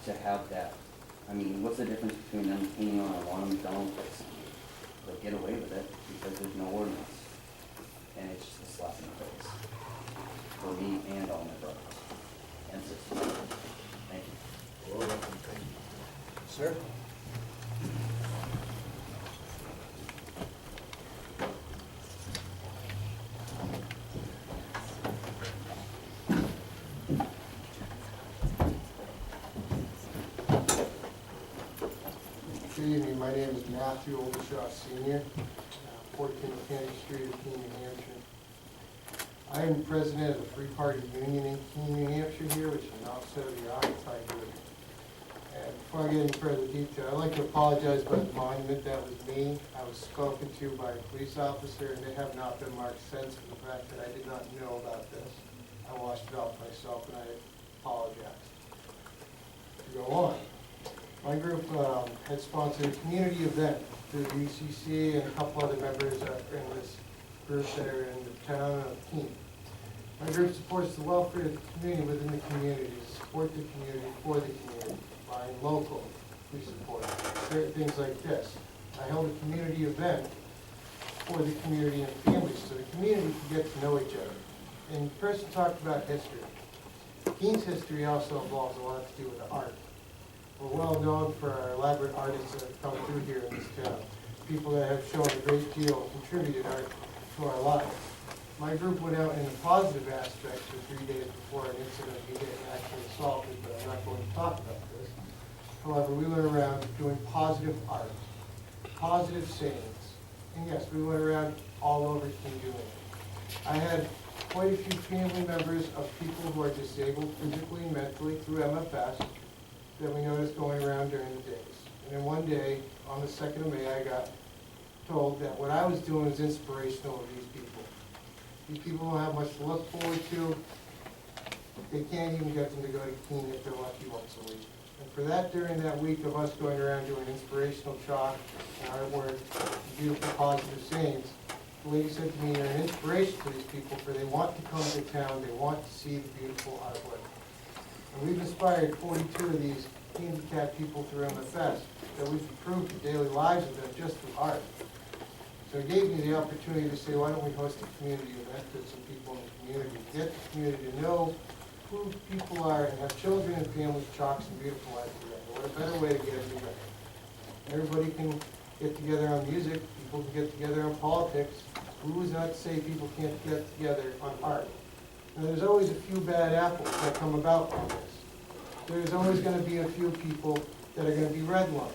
to have that. I mean, what's the difference between them painting on a lawn and don't put sign? They'll get away with it because there's no ordinance. And it's just a slap in the face for me and all my brothers and sisters. Thank you. You're welcome. Thank you. Sir? Good evening, my name is Matthew Oldershaw Sr., 14 Candy Street in Keene, New Hampshire. I am president of the Free Party Union in Keene, New Hampshire here, which is an offset of the Occupy Group. And before I get any further detail, I'd like to apologize about the monument. That was me. I was spoken to by a police officer, and they have not been marked since for the fact that I did not know about this. I washed it off myself, and I apologize. To go on. My group had sponsored a community event through the UCC and a couple other members in this group that are in the town of Keene. My group supports the welfare of the community within the community, to support the community for the community. Buying local, we support certain things like this. I held a community event for the community and families so the community can get to know each other. And the person talked about history. Keene's history also involves a lot to do with the art. We're well known for our elaborate artists that have come through here in this town. People that have shown a great deal and contributed art to our lives. My group went out in a positive aspect for 3 days before an incident of me getting actually assaulted, but I'm not going to talk about this. However, we went around doing positive art, positive sayings, and yes, we went around all over Keene doing it. I had quite a few family members of people who are disabled physically and mentally through MFS that we noticed going around during the days. And then one day, on the 2nd of May, I got told that what I was doing was inspirational to these people. These people don't have much to look forward to. They can't even get them to go to Keene if they're lucky once a week. And for that, during that week of us going around doing inspirational chalk and artwork, and beautiful positive sayings, the lady said to me, you're an inspiration to these people, for they want to come to town, they want to see the beautiful artwork. And we've inspired 42 of these handicapped people through MFS that we've improved the daily lives of them just through art. So it gave me the opportunity to say, why don't we host a community event with some people in the community, get the community to know who people are and have children and families chalk some beautiful lives together. What a better way to get it together. Everybody can get together on music, people can get together on politics. Who is not to say people can't get together on art? And there's always a few bad apples that come about on this. There's always going to be a few people that are going to be redlined.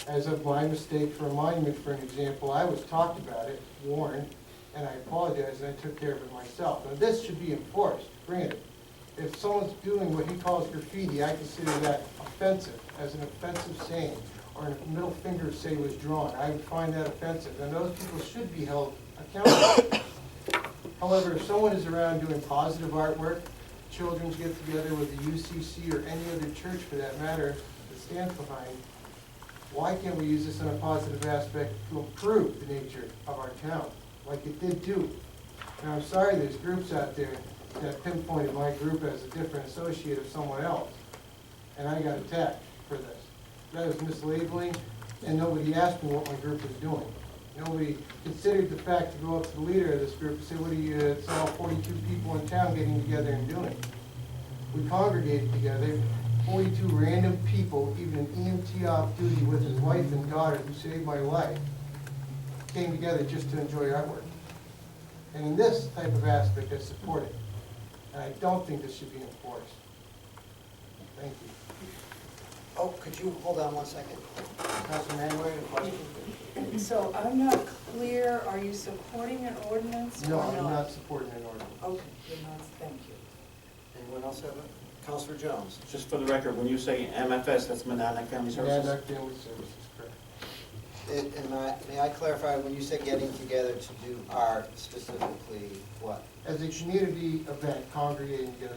As of my mistake for a monument, for an example, I was talked about it, warned, and I apologized, and I took care of it myself. Now, this should be enforced, granted. If someone's doing what he calls graffiti, I consider that offensive, as an offensive saying, or a middle finger say was drawn. I would find that offensive, and those people should be held accountable. However, if someone is around doing positive artwork, children get together with the UCC or any other church for that matter that stands behind, why can't we use this in a positive aspect to improve the nature of our town, like it did do? And I'm sorry there's groups out there that pinpointed my group as a different associate of someone else, and I got attacked for this. That was mislabeling, and nobody asked me what my group was doing. Nobody considered the fact to go up to the leader of this group and say, what are you, it's all 42 people in town getting together and doing? We congregated together, 42 random people, even an EMT off duty with his wife and daughter who saved my life, came together just to enjoy artwork. And in this type of aspect, I support it. And I don't think this should be enforced. Thank you. Oh, could you hold on 1 second? Councilman Manuel, a question? So I'm not clear, are you supporting an ordinance or No, not? I'm not supporting an ordinance. Okay, you're not, thank you. Anyone else have a? Councilor Jones? Just for the record, when you say MFS, that's Monadnock Family Services? Monadnock Family Services, correct. And may I clarify, when you said getting together to do art, specifically what? As a community event, congregating together,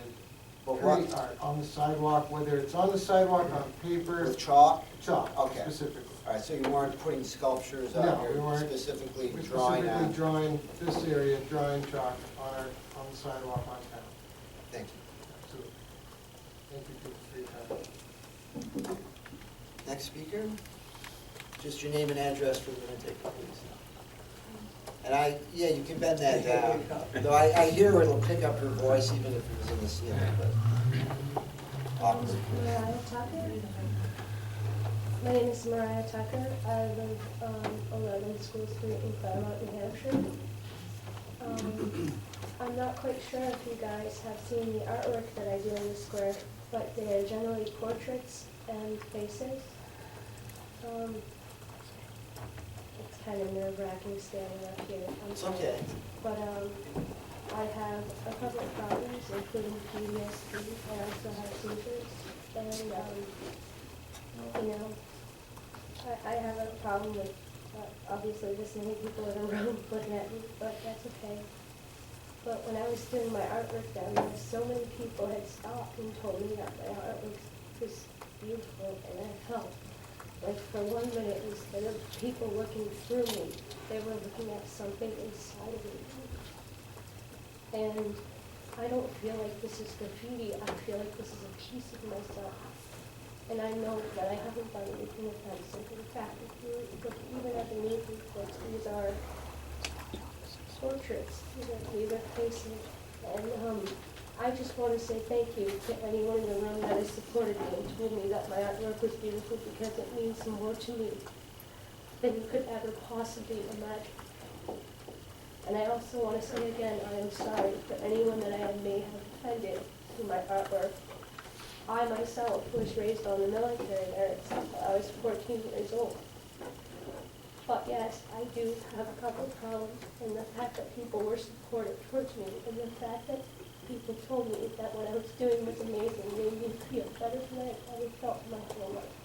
But create what? art on the sidewalk, whether it's on the sidewalk, on paper, With chalk? chalk, Okay. specifically. All right, so you weren't putting sculptures No, up, we you're weren't. specifically We're drawing specifically on? drawing this area, drawing chalk on the sidewalk on town. Thank you. Absolutely. Thank you for your time. next speaker. Just your name and address for the minute taker, please. And yeah, you can bend that down. Though I hear it'll pick up her voice even if it was in the ceiling, but awkward. Mariah Tucker. My name is Mariah Tucker. I live on 11 School Street in Claremont, New Hampshire. I'm not quite sure if you guys have seen the artwork that I do in the square, but they are generally portraits and faces. It's kind of nerve-wracking standing up here. I'm It's sorry. okay. But I have a couple of problems, including PTSD. I also have seizures, and you know, I have a problem with obviously this many people in a room looking at me, but that's okay. But when I was doing my artwork down there, so many people had stopped and told me that my artwork was beautiful, and I felt like for 1 minute, instead of people looking through me, they were looking at something inside of me. And I don't feel like this is graffiti, I feel like this is a piece of myself. And I know that I haven't done anything offensive. In fact, if you look even at the news reports, these are portraits, these are faces. And I just want to say thank you to anyone in the room that has supported me and told me that my artwork was beautiful, because it means more to me than you could ever possibly imagine. And I also want to say again, I am sorry for anyone that I may have offended through my artwork. I myself was raised on the military barracks until I was 14 years old. But yes, I do have a couple of problems, and the fact that people were supportive towards me, and the fact that people told me that what I was doing was amazing made me feel better than I ever felt in my whole life.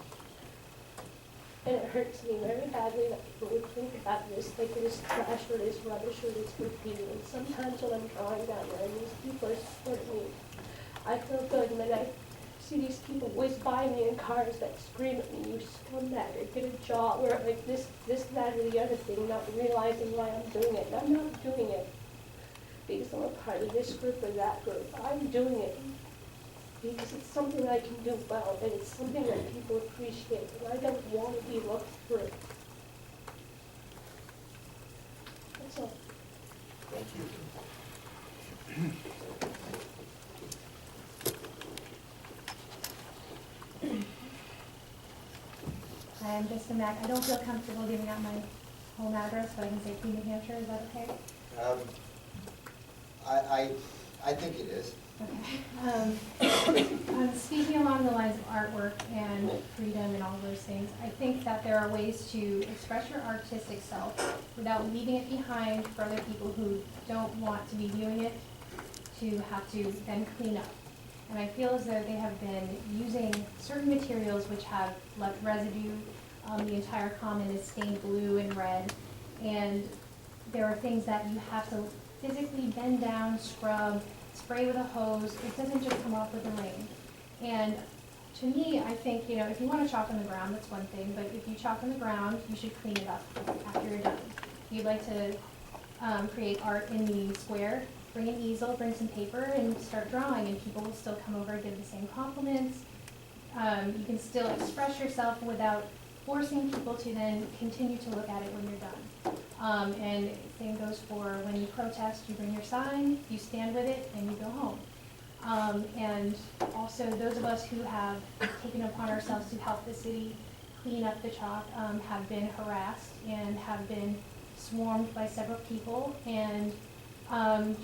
And it hurts me very badly that people would think about this like it is trash or it is rubbish or it is graffiti. And sometimes when I'm drawing down there and these people are supporting me, I feel good, and then I see these people whiz by me in cars that scream at me, you scumbag, or get a job, or like this, that, or the other thing, not realizing why I'm doing it. And I'm not doing it because I'm a part of this group or that group. I'm doing it because it's something I can do well, and it's something that people appreciate, and I don't want to be looked through. That's all. Thank you. Hi, I'm Jessica Mack. I don't feel comfortable giving out my home address, but I can say Keene, New Hampshire. Is that okay? I think it is. Okay. Speaking along the lines of artwork and freedom and all those things, I think that there are ways to express your artistic self without leaving it behind for other people who don't want to be viewing it to have to then clean up. And I feel as though they have been using certain materials which have left residue. The entire common is stained blue and red. And there are things that you have to physically bend down, scrub, spray with a hose. It doesn't just come off with the rain. And to me, I think, you know, if you want to chalk on the ground, that's one thing. But if you chalk on the ground, you should clean it up after you're done. If you'd like to create art in the square, bring an easel, bring some paper, and start drawing, and people will still come over and give the same compliments. You can still express yourself without forcing people to then continue to look at it when you're done. And same goes for when you protest, you bring your sign, you stand with it, and you go home. And also those of us who have taken upon ourselves to help the city clean up the chalk have been harassed and have been swarmed by several people. And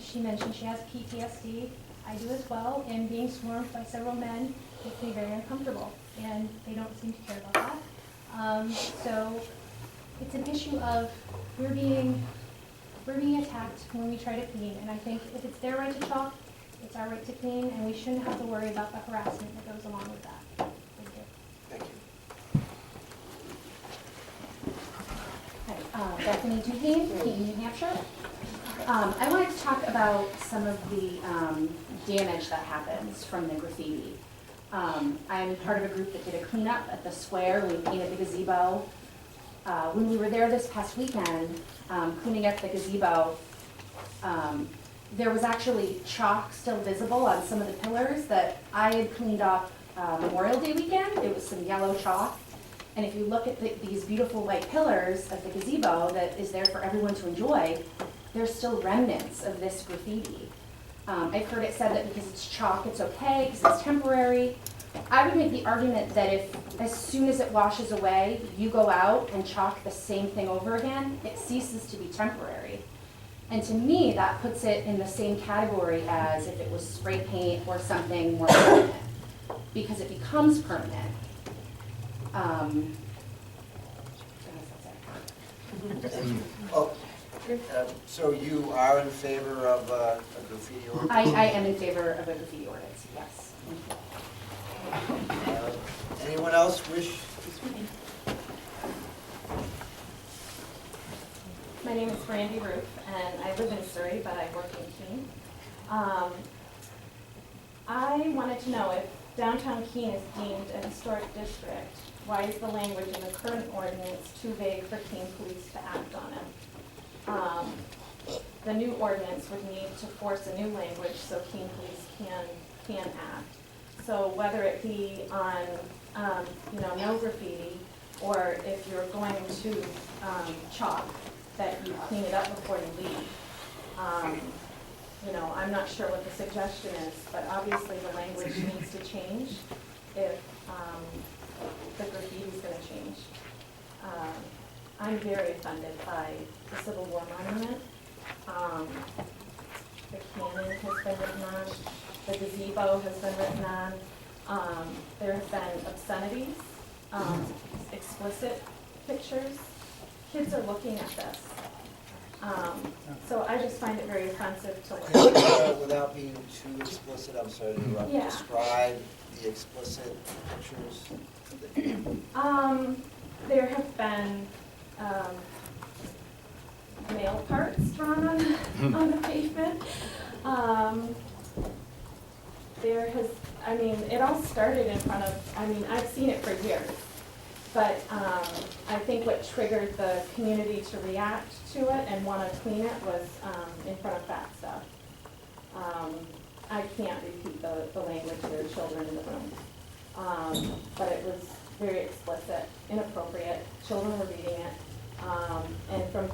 she mentioned she has PTSD. I do as well, and being swarmed by several men makes me very uncomfortable, and they don't seem to care about that. So it's an issue of we're being attacked when we try to clean, and I think if it's their right to chalk, it's our right to clean, and we shouldn't have to worry about the harassment that goes along with that. Thank you. Thank you. Hi, Bethany Duhane, Keene, New Hampshire. I wanted to talk about some of the damage that happens from the graffiti. I'm part of a group that did a cleanup at the square. We painted the gazebo. When we were there this past weekend, cleaning up the gazebo, there was actually chalk still visible on some of the pillars that I had cleaned up Memorial Day weekend. It was some yellow chalk. And if you look at these beautiful white pillars of the gazebo that is there for everyone to enjoy, there's still remnants of this graffiti. I've heard it said that because it's chalk, it's okay, because it's temporary. I would make the argument that if, as soon as it washes away, you go out and chalk the same thing over again, it ceases to be temporary. And to me, that puts it in the same category as if it was spray paint or something more permanent, because it becomes permanent. I guess that's it. Oh, so you are in favor of a graffiti ordinance? I am in favor of a graffiti ordinance, yes. Anyone else wish to speak? My name is Brandy Roof, and I live in Surrey, but I work in Keene. I wanted to know if downtown Keene is deemed a historic district, why is the language in the current ordinance too vague for Keene Police to act on it? The new ordinance would need to force a new language so Keene Police can act. So whether it be on, no graffiti, or if you're going to chalk, that you clean it up before you leave. I'm not sure what the suggestion is, but obviously the language needs to change if the graffiti is going to change. I'm very offended by the Civil War monument. The cannon has been written on, the gazebo has been written on. There have been obscenities, explicit pictures. Kids are looking at this. So I just find it very offensive to. Without being too explicit, I'm sorry to interrupt. Yeah. Describe the explicit pictures. There have been male parts drawn on the pavement. It all started in front of, I've seen it for years. But I think what triggered the community to react to it and want to clean it was in front of that stuff. I can't repeat the language, there are children in the room. But it was very explicit, inappropriate, children were reading it. And from